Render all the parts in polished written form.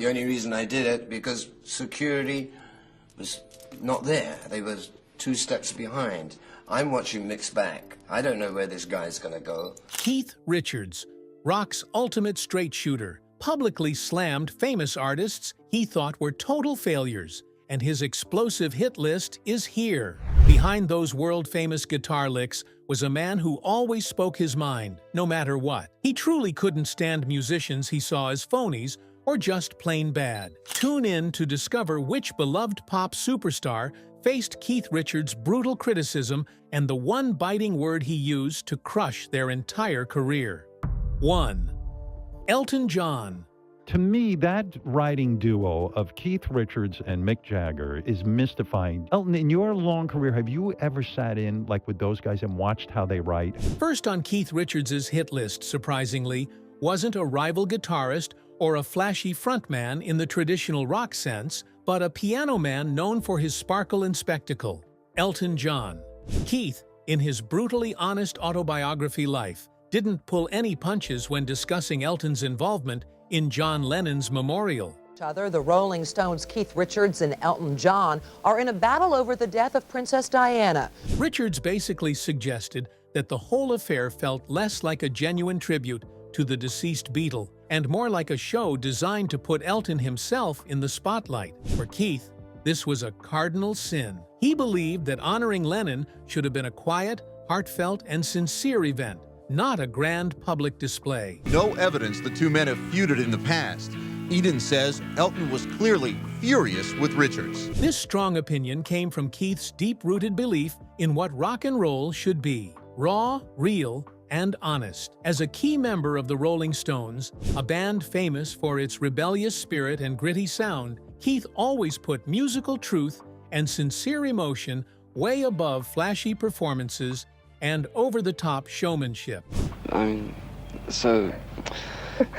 The only reason I did it, because security was not there. They were 2 steps behind. I'm watching Mixed back. I don't know where this guy's gonna go. Keith Richards, rock's ultimate straight shooter, publicly slammed famous artists he thought were total failures, and his explosive hit list is here. Behind those world-famous guitar licks was a man who always spoke his mind, no matter what. He truly couldn't stand musicians he saw as phonies or just plain bad. Tune in to discover which beloved pop superstar faced Keith Richards' brutal criticism and the one biting word he used to crush their entire career. 1. Elton John. To me, that writing duo of Keith Richards and Mick Jagger is mystifying. Elton, in your long career, have you ever sat in like with those guys and watched how they write? First on Keith Richards' hit list, surprisingly, wasn't a rival guitarist or a flashy frontman in the traditional rock sense, but a piano man known for his sparkle and spectacle, Elton John. Keith, in his brutally honest autobiography Life, didn't pull any punches when discussing Elton's involvement in John Lennon's memorial. The Rolling Stones' Keith Richards and Elton John are in a battle over the death of Princess Diana. Richards basically suggested that the whole affair felt less like a genuine tribute to the deceased Beatle and more like a show designed to put Elton himself in the spotlight. For Keith, this was a cardinal sin. He believed that honoring Lennon should have been a quiet, heartfelt, and sincere event, not a grand public display. No evidence the two men have feuded in the past. Eden says Elton was clearly furious with Richards. This strong opinion came from Keith's deep-rooted belief in what rock and roll should be: raw, real, and honest. As a key member of the Rolling Stones, a band famous for its rebellious spirit and gritty sound, Keith always put musical truth and sincere emotion way above flashy performances and over-the-top showmanship. I mean, so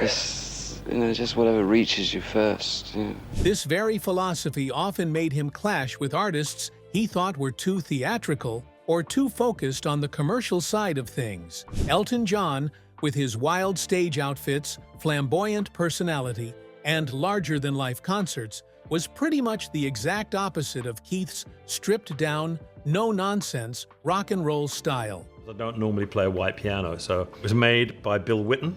it's, just whatever reaches you first. Yeah. This very philosophy often made him clash with artists he thought were too theatrical or too focused on the commercial side of things. Elton John, with his wild stage outfits, flamboyant personality, and larger-than-life concerts, was pretty much the exact opposite of Keith's stripped-down, no-nonsense rock and roll style. I don't normally play a white piano, so it was made by Bill Witten,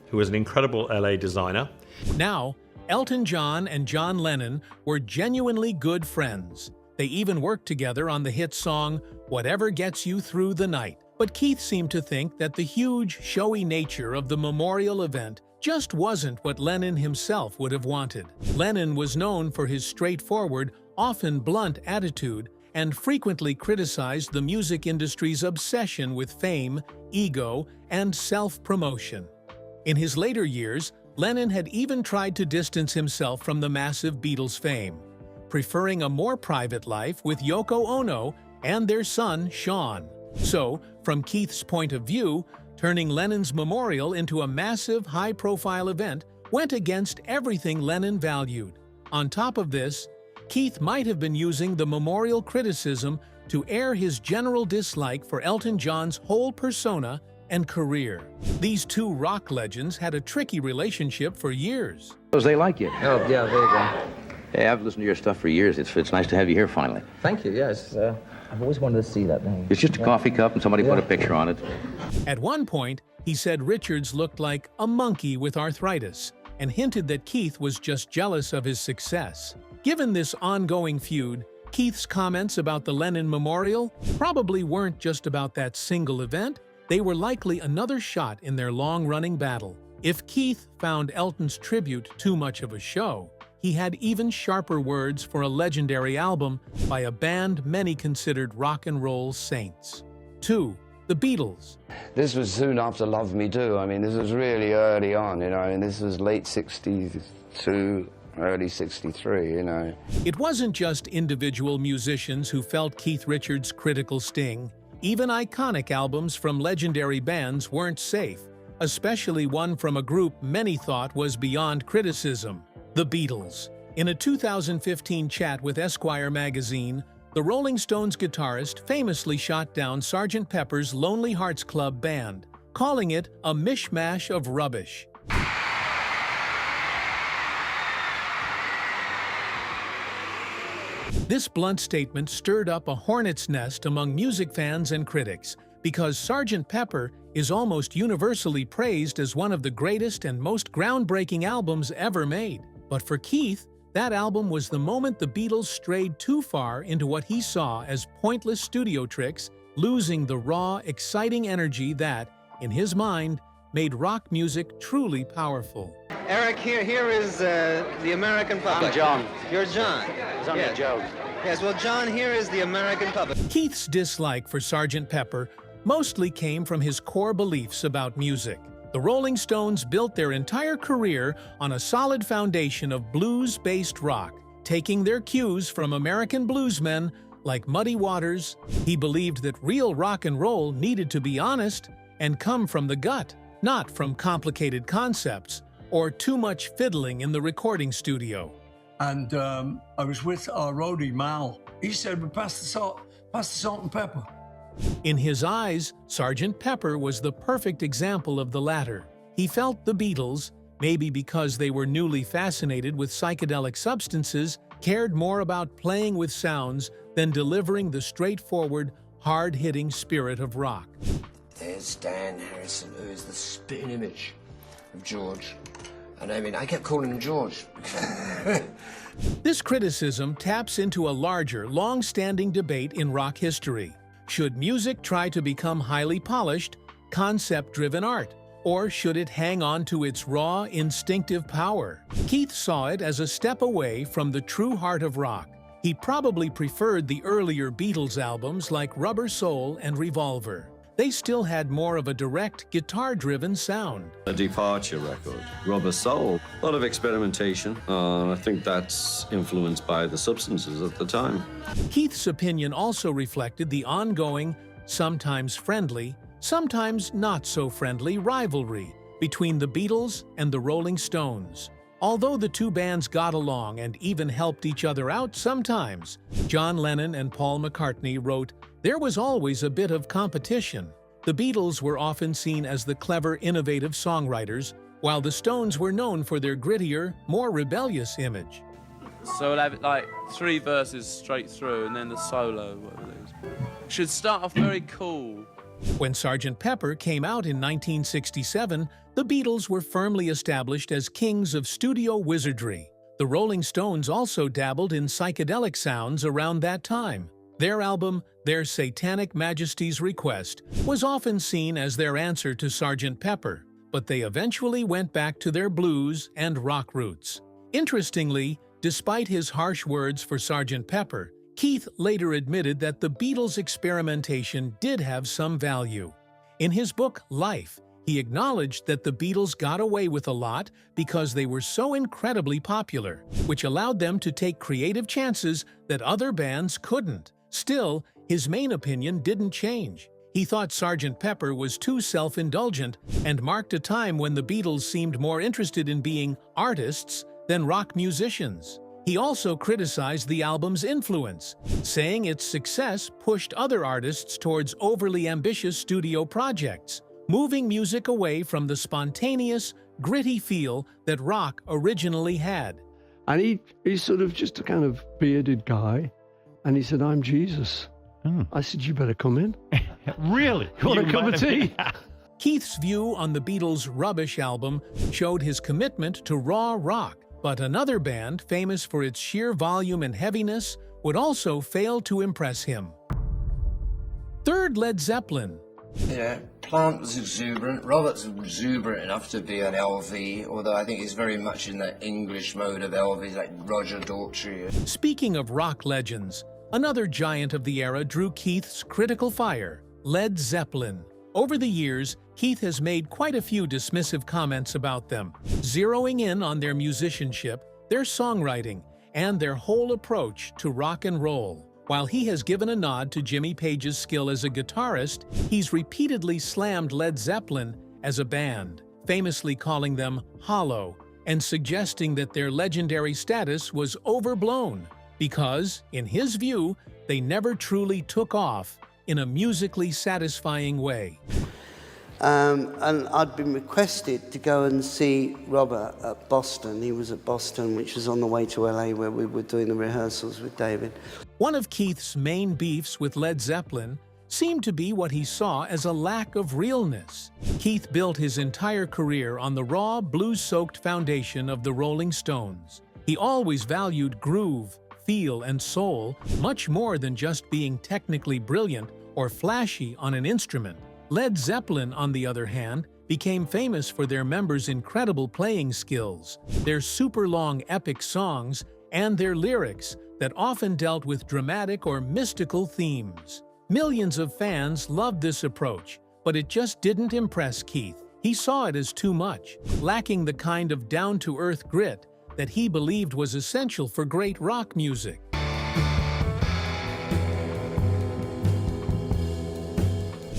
who was an incredible LA designer. Now, Elton John and John Lennon were genuinely good friends. They even worked together on the hit song, Whatever Gets You Through the Night. But Keith seemed to think that the huge, showy nature of the memorial event just wasn't what Lennon himself would have wanted. Lennon was known for his straightforward, often blunt attitude, and frequently criticized the music industry's obsession with fame, ego, and self-promotion. In his later years, Lennon had even tried to distance himself from the massive Beatles fame, preferring a more private life with Yoko Ono and their son, Sean. So, from Keith's point of view, turning Lennon's memorial into a massive, high-profile event went against everything Lennon valued. On top of this, Keith might have been using the memorial criticism to air his general dislike for Elton John's whole persona and career. These two rock legends had a tricky relationship for years. They like you. Oh, yeah, there you go. Hey, I've listened to your stuff for years. It's nice to have you here finally. Thank you, yes. I've always wanted to see that thing. It's just a coffee cup and somebody put a picture on it. At one point, he said Richards looked like a monkey with arthritis and hinted that Keith was just jealous of his success. Given this ongoing feud, Keith's comments about the Lennon Memorial probably weren't just about that single event. They were likely another shot in their long-running battle. If Keith found Elton's tribute too much of a show, he had even sharper words for a legendary album by a band many considered rock and roll saints. 2. The Beatles. This was soon after Love Me Do. I mean, this was really early on, and this was late 62, early 63, It wasn't just individual musicians who felt Keith Richards' critical sting. Even iconic albums from legendary bands weren't safe, especially one from a group many thought was beyond criticism. The Beatles. In a 2015 chat with Esquire magazine, the Rolling Stones guitarist famously shot down Sgt Pepper's Lonely Hearts Club Band, calling it a mishmash of rubbish. This blunt statement stirred up a hornet's nest among music fans and critics, because Sgt. Pepper is almost universally praised as one of the greatest and most groundbreaking albums ever made. But for Keith, that album was the moment the Beatles strayed too far into what he saw as pointless studio tricks, losing the raw, exciting energy that, in his mind, made rock music truly powerful. Eric, here is the American puppet. I'm John. You're John. It's only a joke. Yes, well, John, here is the American puppet. Keith's dislike for Sgt. Pepper mostly came from his core beliefs about music. The Rolling Stones built their entire career on a solid foundation of blues-based rock, taking their cues from American bluesmen like Muddy Waters. He believed that real rock and roll needed to be honest and come from the gut, not from complicated concepts or too much fiddling in the recording studio. And I was with our roadie, Mal. He said, "Well, pass the salt and pepper." In his eyes, Sgt. Pepper was the perfect example of the latter. He felt the Beatles, maybe because they were newly fascinated with psychedelic substances, cared more about playing with sounds than delivering the straightforward, hard-hitting spirit of rock. There's Dan Harrison, who is the spitting image of George. And I mean, I kept calling him George. This criticism taps into a larger, long-standing debate in rock history. Should music try to become highly polished, concept-driven art, or should it hang on to its raw, instinctive power? Keith saw it as a step away from the true heart of rock. He probably preferred the earlier Beatles albums like Rubber Soul and Revolver. They still had more of a direct, guitar-driven sound. A departure record. Rubber Soul. A lot of experimentation. I think that's influenced by the substances at the time. Keith's opinion also reflected the ongoing, sometimes friendly, sometimes not so friendly rivalry between the Beatles and the Rolling Stones. Although the two bands got along and even helped each other out sometimes, John Lennon and Paul McCartney wrote, "There was always a bit of competition." The Beatles were often seen as the clever, innovative songwriters, while the Stones were known for their grittier, more rebellious image. So we'll have it like 3 verses straight through and then the solo, whatever it is. Should start off very cool. When Sgt. Pepper came out in 1967, the Beatles were firmly established as kings of studio wizardry. The Rolling Stones also dabbled in psychedelic sounds around that time. Their album, Their Satanic Majesty's Request, was often seen as their answer to Sgt. Pepper, but they eventually went back to their blues and rock roots. Interestingly, despite his harsh words for Sgt. Pepper, Keith later admitted that the Beatles' experimentation did have some value. In his book, Life, he acknowledged that the Beatles got away with a lot because they were so incredibly popular, which allowed them to take creative chances that other bands couldn't. Still, his main opinion didn't change. He thought Sgt. Pepper was too self-indulgent and marked a time when the Beatles seemed more interested in being artists than rock musicians. He also criticized the album's influence, saying its success pushed other artists towards overly ambitious studio projects, moving music away from the spontaneous, gritty feel that rock originally had. And he's sort of just a kind of bearded guy. And he said, "I'm Jesus." I said, "You better come in." Really? You want a cup of tea? Keith's view on the Beatles' Rubbish album showed his commitment to raw rock, but another band famous for its sheer volume and heaviness would also fail to impress him. Third, Led Zeppelin. Yeah, Plant was exuberant. Robert's exuberant enough to be an LV, although I think he's very much in that English mode of LVs, like Roger Daltrey. Speaking of rock legends, another giant of the era drew Keith's critical fire, Led Zeppelin. Over the years, Keith has made quite a few dismissive comments about them, zeroing in on their musicianship, their songwriting, and their whole approach to rock and roll. While he has given a nod to Jimmy Page's skill as a guitarist, he's repeatedly slammed Led Zeppelin as a band, famously calling them hollow, and suggesting that their legendary status was overblown because, in his view, they never truly took off in a musically satisfying way. And I'd been requested to go and see Robert at Boston. He was at Boston, which was on the way to LA, where we were doing the rehearsals with David. One of Keith's main beefs with Led Zeppelin seemed to be what he saw as a lack of realness. Keith built his entire career on the raw, blues-soaked foundation of the Rolling Stones. He always valued groove, feel, and soul much more than just being technically brilliant or flashy on an instrument. Led Zeppelin, on the other hand, became famous for their members' incredible playing skills, their super-long epic songs, and their lyrics that often dealt with dramatic or mystical themes. Millions of fans loved this approach, but it just didn't impress Keith. He saw it as too much, lacking the kind of down-to-earth grit that he believed was essential for great rock music.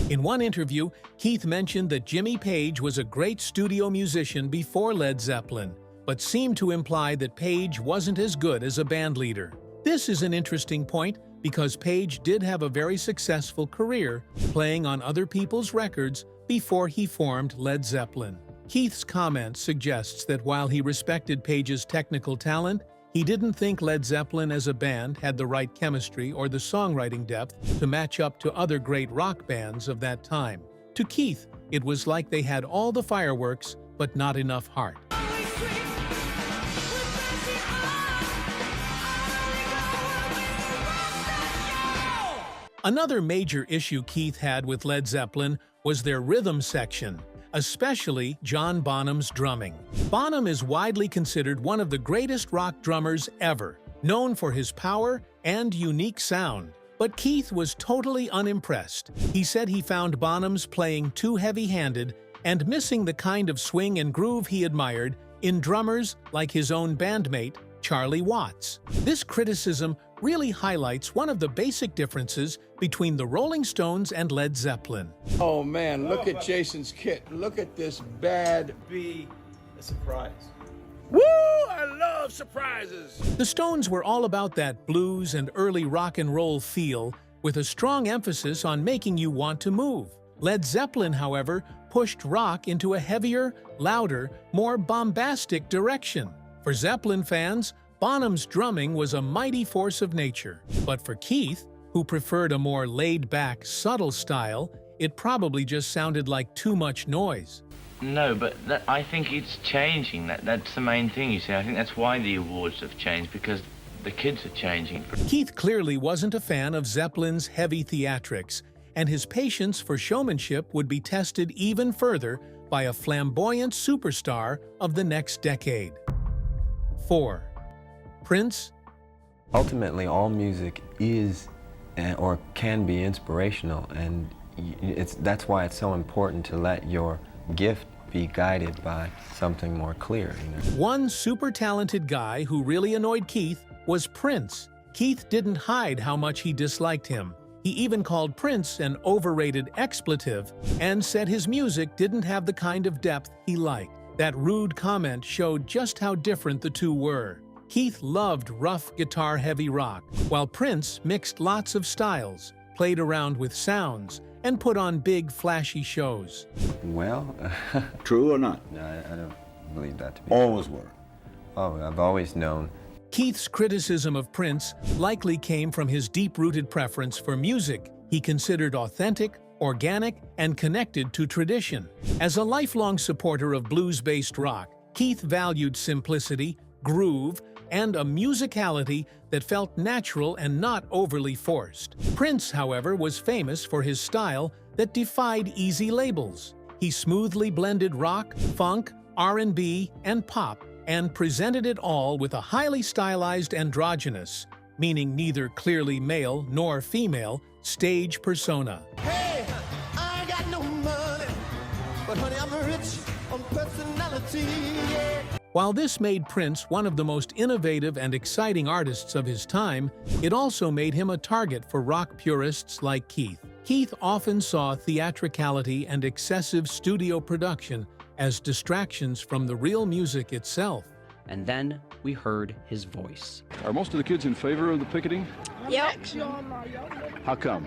In one interview, Keith mentioned that Jimmy Page was a great studio musician before Led Zeppelin, but seemed to imply that Page wasn't as good as a bandleader. This is an interesting point because Page did have a very successful career playing on other people's records before he formed Led Zeppelin. Keith's comment suggests that while he respected Page's technical talent, he didn't think Led Zeppelin as a band had the right chemistry or the songwriting depth to match up to other great rock bands of that time. To Keith, it was like they had all the fireworks, but not enough heart. Another major issue Keith had with Led Zeppelin was their rhythm section, especially John Bonham's drumming. Bonham is widely considered one of the greatest rock drummers ever, known for his power and unique sound. But Keith was totally unimpressed. He said he found Bonham's playing too heavy-handed and missing the kind of swing and groove he admired in drummers like his own bandmate, Charlie Watts. This criticism really highlights one of the basic differences between the Rolling Stones and Led Zeppelin. Oh man, look at Jason's kit. Look at this bad. Be a surprise. Woo! I love surprises! The Stones were all about that blues and early rock and roll feel, with a strong emphasis on making you want to move. Led Zeppelin, however, pushed rock into a heavier, louder, more bombastic direction. For Zeppelin fans, Bonham's drumming was a mighty force of nature. But for Keith, who preferred a more laid-back, subtle style, it probably just sounded like too much noise. No, but I think it's changing. That's the main thing, you see. I think that's why the awards have changed, because the kids are changing. Keith clearly wasn't a fan of Zeppelin's heavy theatrics, and his patience for showmanship would be tested even further by a flamboyant superstar of the next decade. 4. Prince. Ultimately, all music is or can be inspirational, and that's why it's so important to let your gift be guided by something more clear. One super talented guy who really annoyed Keith was Prince. Keith didn't hide how much he disliked him. He even called Prince an overrated expletive and said his music didn't have the kind of depth he liked. That rude comment showed just how different the two were. Keith loved rough, guitar-heavy rock, while Prince mixed lots of styles, played around with sounds, and put on big, flashy shows. Well, true or not? No, I don't believe that to be. Always were. Oh, I've always known. Keith's criticism of Prince likely came from his deep-rooted preference for music he considered authentic, organic, and connected to tradition. As a lifelong supporter of blues-based rock, Keith valued simplicity, groove, and a musicality that felt natural and not overly forced. Prince, however, was famous for his style that defied easy labels. He smoothly blended rock, funk, R&B, and pop, and presented it all with a highly stylized androgynous, meaning neither clearly male nor female, stage persona. Hey, I ain't got no money, but honey, I'm rich on personality, yeah. While this made Prince one of the most innovative and exciting artists of his time, it also made him a target for rock purists like Keith. Keith often saw theatricality and excessive studio production as distractions from the real music itself. And then we heard his voice. Are most of the kids in favor of the picketing? Yep. How come?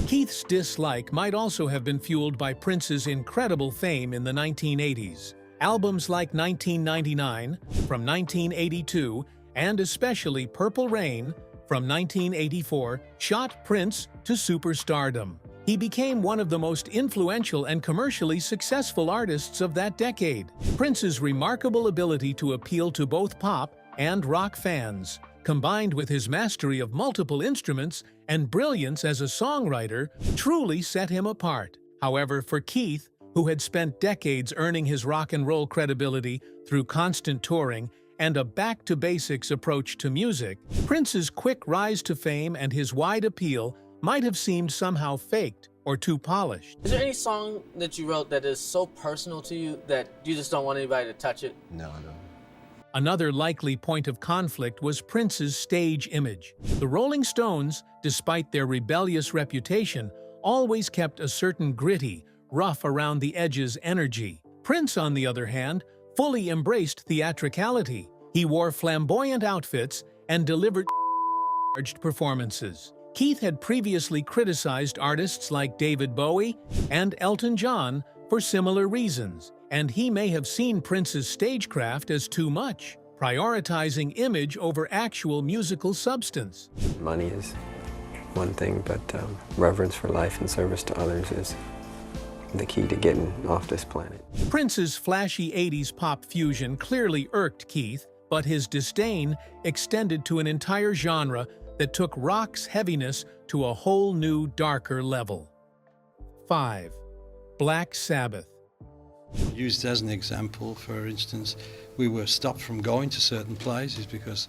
Keith's dislike might also have been fueled by Prince's incredible fame in the 1980s. Albums like 1999, from 1982, and especially Purple Rain, from 1984, shot Prince to superstardom. He became one of the most influential and commercially successful artists of that decade. Prince's remarkable ability to appeal to both pop and rock fans, combined with his mastery of multiple instruments and brilliance as a songwriter, truly set him apart. However, for Keith, who had spent decades earning his rock and roll credibility through constant touring and a back-to-basics approach to music, Prince's quick rise to fame and his wide appeal might have seemed somehow faked or too polished. Is there any song that you wrote that is so personal to you that you just don't want anybody to touch it? No, no. Another likely point of conflict was Prince's stage image. The Rolling Stones, despite their rebellious reputation, always kept a certain gritty, rough-around-the-edges energy. Prince, on the other hand, fully embraced theatricality. He wore flamboyant outfits and delivered charged performances. Keith had previously criticized artists like David Bowie and Elton John for similar reasons, and he may have seen Prince's stagecraft as too much, prioritizing image over actual musical substance. Money is one thing, but reverence for life and service to others is the key to getting off this planet. Prince's flashy 80s pop fusion clearly irked Keith, but his disdain extended to an entire genre that took rock's heaviness to a whole new, darker level. 5. Black Sabbath. Used as an example, for instance, we were stopped from going to certain places because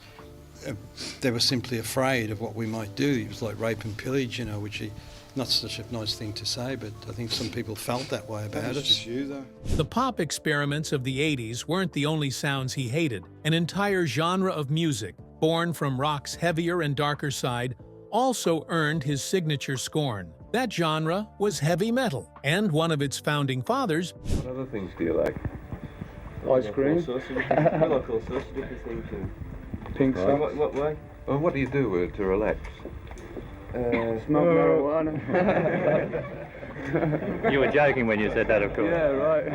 they were simply afraid of what we might do. It was like rape and pillage, you know, which is not such a nice thing to say, but I think some people felt that way about us. Just you, though. The pop experiments of the 80s weren't the only sounds he hated. An entire genre of music, born from rock's heavier and darker side, also earned his signature scorn. That genre was heavy metal, and one of its founding fathers. What other things do you like? Ice cream. I like all sorts of different things. Pink socks. What way? Well, what do you do to relax? Smoke marijuana. You were joking when you said that, of course. Yeah, right.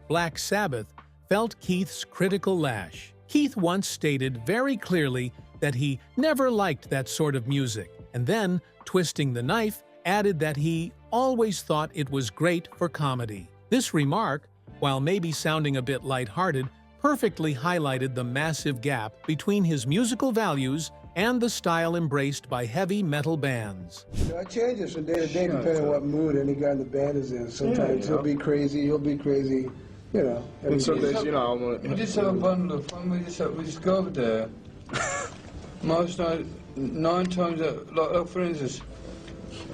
Black Sabbath felt Keith's critical lash. Keith once stated very clearly that he never liked that sort of music, and then, twisting the knife, added that he always thought it was great for comedy. This remark, while maybe sounding a bit lighthearted, perfectly highlighted the massive gap between his musical values and the style embraced by heavy metal bands. I change it from day to day depending on what mood any guy in the band is in. Sometimes he'll be crazy, you'll be crazy, you know. And some days, you know, we just have a bundle of fun. We just go over there. Most nights, 9 times, like for instance,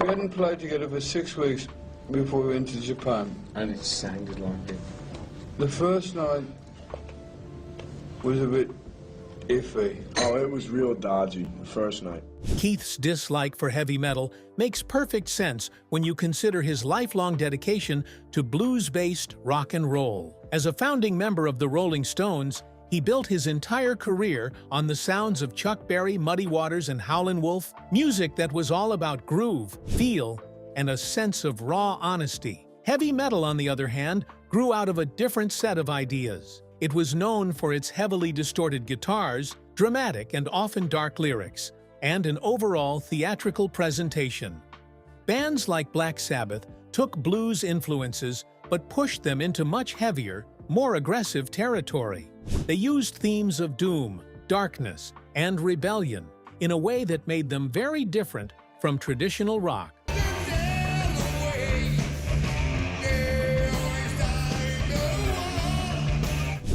we hadn't played together for 6 weeks before we went to Japan. And it sounded like it. The first night was a bit iffy. Oh, it was real dodgy the first night. Keith's dislike for heavy metal makes perfect sense when you consider his lifelong dedication to blues-based rock and roll. As a founding member of the Rolling Stones, he built his entire career on the sounds of Chuck Berry, Muddy Waters, and Howlin' Wolf, music that was all about groove, feel, and a sense of raw honesty. Heavy metal, on the other hand, grew out of a different set of ideas. It was known for its heavily distorted guitars, dramatic and often dark lyrics, and an overall theatrical presentation. Bands like Black Sabbath took blues influences but pushed them into much heavier, more aggressive territory. They used themes of doom, darkness, and rebellion in a way that made them very different from traditional rock.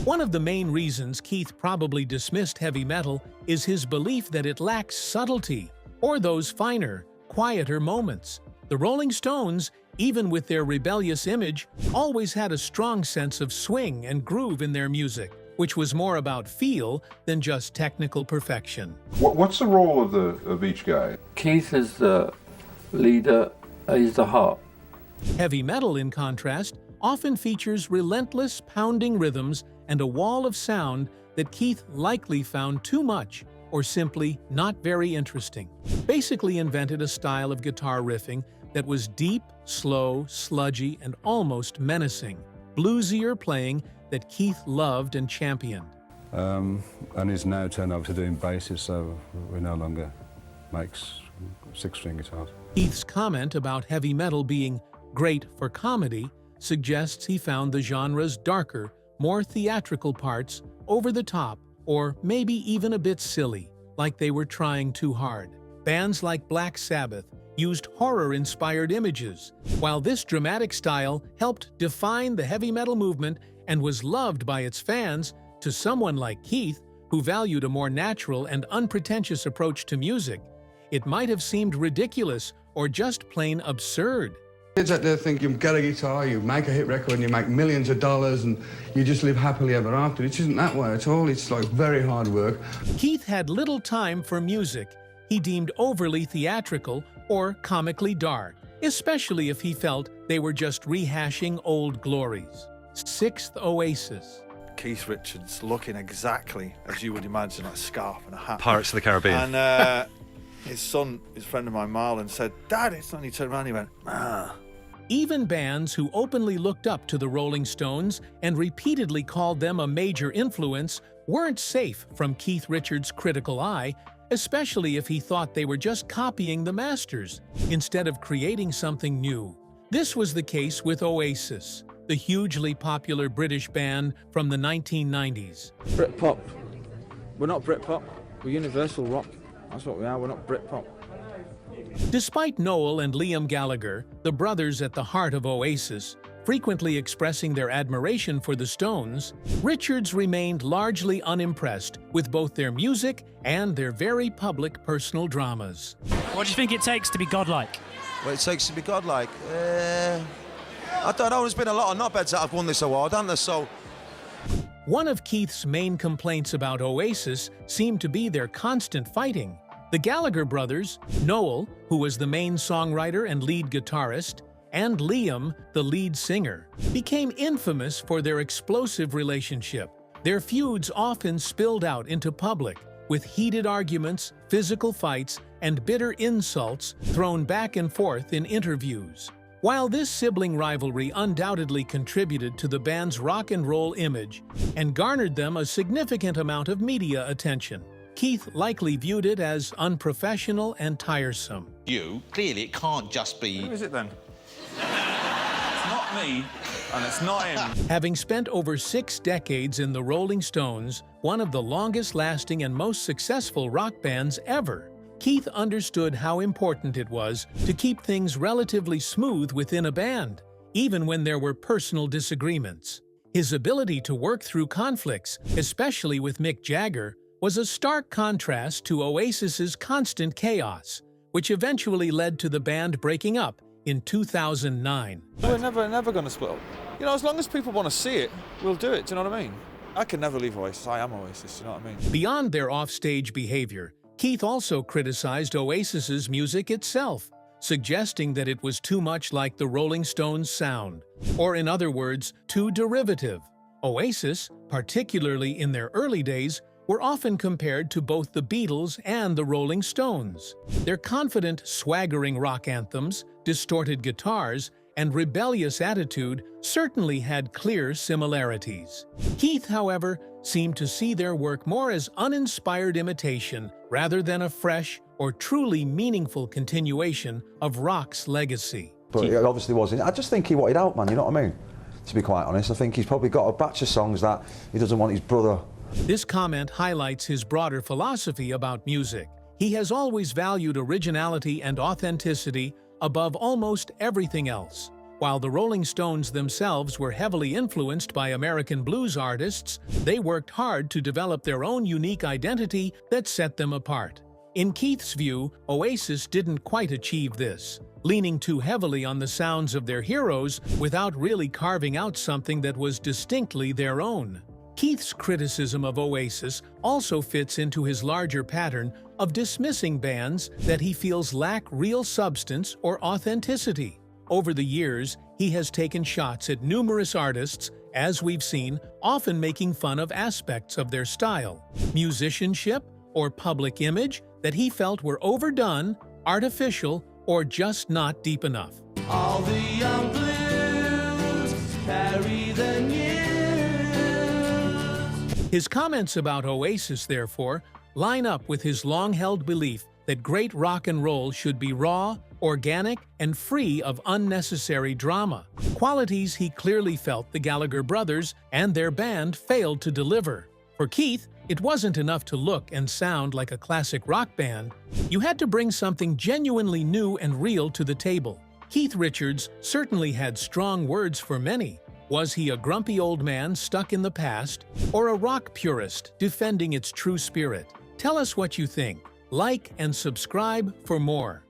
One of the main reasons Keith probably dismissed heavy metal is his belief that it lacks subtlety, or those finer, quieter moments. The Rolling Stones, even with their rebellious image, always had a strong sense of swing and groove in their music, which was more about feel than just technical perfection. What's the role of each guy? Keith is the leader, he's the heart. Heavy metal, in contrast, often features relentless, pounding rhythms and a wall of sound that Keith likely found too much or simply not very interesting. Basically invented a style of guitar riffing that was deep, slow, sludgy, and almost menacing. Bluesier playing that Keith loved and championed. And he's now turned over to doing basses, so we no longer makes six-string guitars. Keith's comment about heavy metal being great for comedy suggests he found the genre's darker, more theatrical parts over the top, or maybe even a bit silly, like they were trying too hard. Bands like Black Sabbath used horror-inspired images, while this dramatic style helped define the heavy metal movement and was loved by its fans. To someone like Keith, who valued a more natural and unpretentious approach to music, it might have seemed ridiculous or just plain absurd. Kids out there think you get a guitar, you make a hit record, and you make millions of dollars, and you just live happily ever after. It isn't that way at all. It's like very hard work. Keith had little time for music he deemed overly theatrical or comically dark, especially if he felt they were just rehashing old glories. Sixth, Oasis. Keith Richards looking exactly as you would imagine, a scarf and a hat. Pirates of the Caribbean. And his son, his friend of mine, Marlon, said, "Dad, it's not." He turned around and he went, "Ah." Even bands who openly looked up to the Rolling Stones and repeatedly called them a major influence weren't safe from Keith Richards' critical eye, especially if he thought they were just copying the masters instead of creating something new. This was the case with Oasis, the hugely popular British band from the 1990s. Britpop. We're not Britpop. We're universal rock. That's what we are. We're not Britpop. Despite Noel and Liam Gallagher, the brothers at the heart of Oasis, frequently expressing their admiration for the Stones, Richards remained largely unimpressed with both their music and their very public personal dramas. What do you think it takes to be godlike? What it takes to be godlike? I don't know. There's been a lot of knobheads that have won this award, haven't there? So. One of Keith's main complaints about Oasis seemed to be their constant fighting. The Gallagher brothers, Noel, who was the main songwriter and lead guitarist, and Liam, the lead singer, became infamous for their explosive relationship. Their feuds often spilled out into public, with heated arguments, physical fights, and bitter insults thrown back and forth in interviews. While this sibling rivalry undoubtedly contributed to the band's rock and roll image and garnered them a significant amount of media attention, Keith likely viewed it as unprofessional and tiresome. Clearly it can't just be... Who is it then? It's not me, and it's not him. Having spent over 6 decades in the Rolling Stones, one of the longest-lasting and most successful rock bands ever, Keith understood how important it was to keep things relatively smooth within a band, even when there were personal disagreements. His ability to work through conflicts, especially with Mick Jagger, was a stark contrast to Oasis's constant chaos, which eventually led to the band breaking up in 2009. We're never going to split up. You know, as long as people want to see it, we'll do it, do you know what I mean? I can never leave Oasis, I am Oasis, do you know what I mean? Beyond their offstage behavior, Keith also criticized Oasis's music itself, suggesting that it was too much like the Rolling Stones' sound, or in other words, too derivative. Oasis, particularly in their early days, were often compared to both the Beatles and the Rolling Stones. Their confident, swaggering rock anthems, distorted guitars, and rebellious attitude certainly had clear similarities. Keith, however, seemed to see their work more as uninspired imitation rather than a fresh or truly meaningful continuation of rock's legacy. But it obviously wasn't. I just think he wanted out, man, you know what I mean? To be quite honest, I think he's probably got a batch of songs that he doesn't want his brother. This comment highlights his broader philosophy about music. He has always valued originality and authenticity above almost everything else. While the Rolling Stones themselves were heavily influenced by American blues artists, they worked hard to develop their own unique identity that set them apart. In Keith's view, Oasis didn't quite achieve this, leaning too heavily on the sounds of their heroes without really carving out something that was distinctly their own. Keith's criticism of Oasis also fits into his larger pattern of dismissing bands that he feels lack real substance or authenticity. Over the years, he has taken shots at numerous artists, as we've seen, often making fun of aspects of their style, musicianship, or public image that he felt were overdone, artificial, or just not deep enough. All the young blues carry the news. His comments about Oasis, therefore, line up with his long-held belief that great rock and roll should be raw, organic, and free of unnecessary drama, qualities he clearly felt the Gallagher brothers and their band failed to deliver. For Keith, it wasn't enough to look and sound like a classic rock band. You had to bring something genuinely new and real to the table. Keith Richards certainly had strong words for many. Was he a grumpy old man stuck in the past, or a rock purist defending its true spirit? Tell us what you think. Like and subscribe for more.